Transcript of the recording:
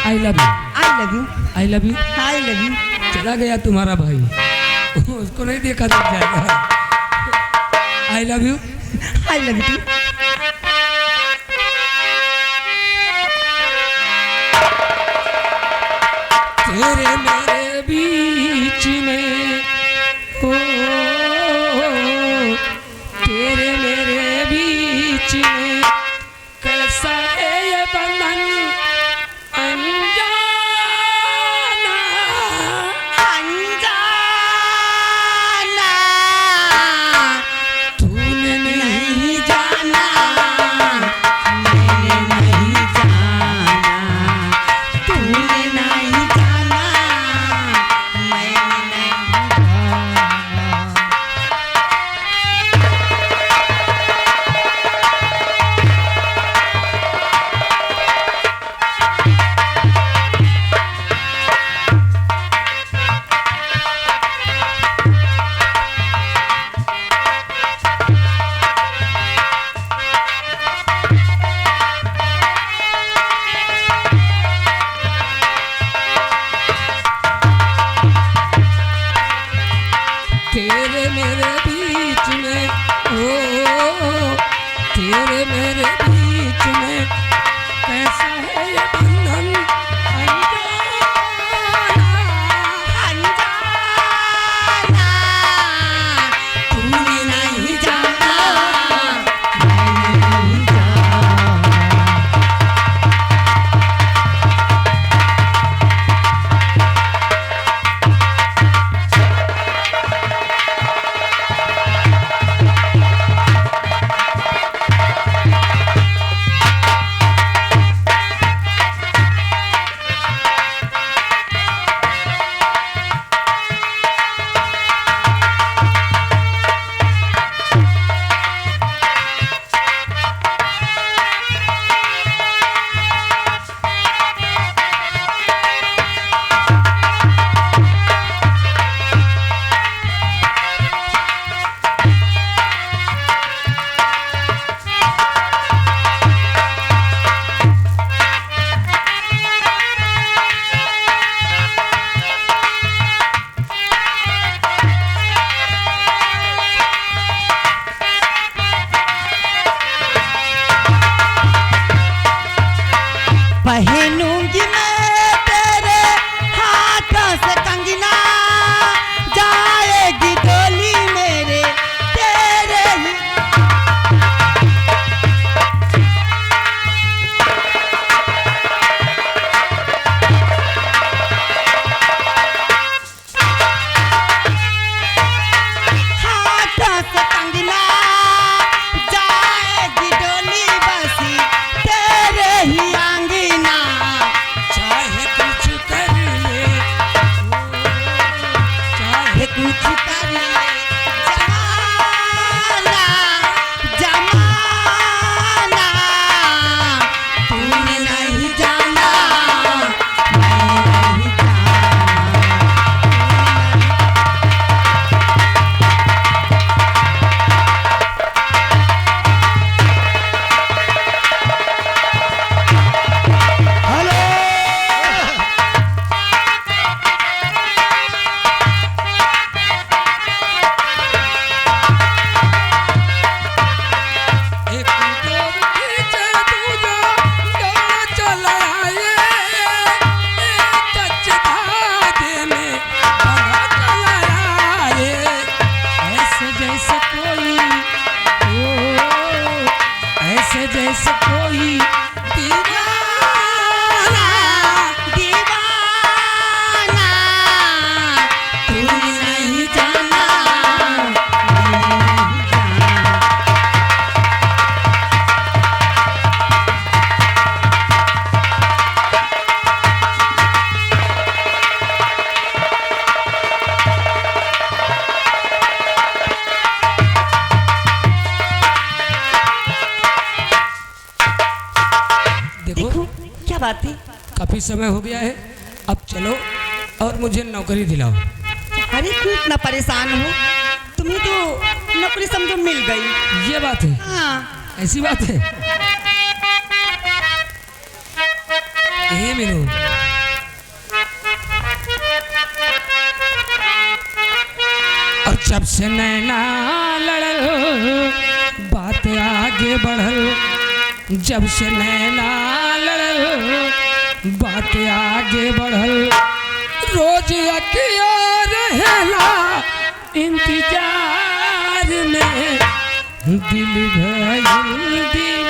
I love you. I love you. I love you. I love you. चला गया तुम्हारा भाई, उसको नहीं देखा तो जाएगा। I love you. I love you. तेरे मेरे बीच में हो, तेरे मेरे बीच में कैसा है ये बंधन अनजाना। अनजाना तूने नहीं जाना, मैंने नहीं जाना, तूने नहीं जाना, मैंने नहीं जाना। तेरे मेरे बीच में हो, तेरे मेरे बीच में कैसा है ये बंधन अनजाना। अनजाना तूने नहीं जाना, मैंने नहीं जाना। पहनूंगी मैं तेरे हाथों से कंगना, जाएगी डोली मेरे तेरे ही। हाथों से कंगना, जाएगी डोली बसी तेरे ही आंगना। चाहे कुछ कर ले, चाहे कुछ कर ले जमाना, जमाना तूने नहीं जाना, मैंने नहीं जाना। हेलो एक दौड़ खींचे दूजा दौड़ चला आए, एक कच्चे धागे में बड़ा चला आए। ऐसे जैसे कोई ओ, ऐसे जैसे कोई दीवाना, दीवाना तूने नहीं जाना, मैंने नहीं जाना। देखो क्या बात है? काफी समय हो गया है, अब चलो और मुझे नौकरी दिलाओ। अरे क्यों इतना परेशान हो? तुम्हें तो नौकरी समझो मिल गई। ये बात है, हाँ ऐसी बात है। ए मीनू, जब से नैना लड़ल बात आगे बढ़ल, जब से नैना लड़ल बात आगे बढ़ल, रोज अकिया रहेला इंतजार में, दिल भइल दीवाना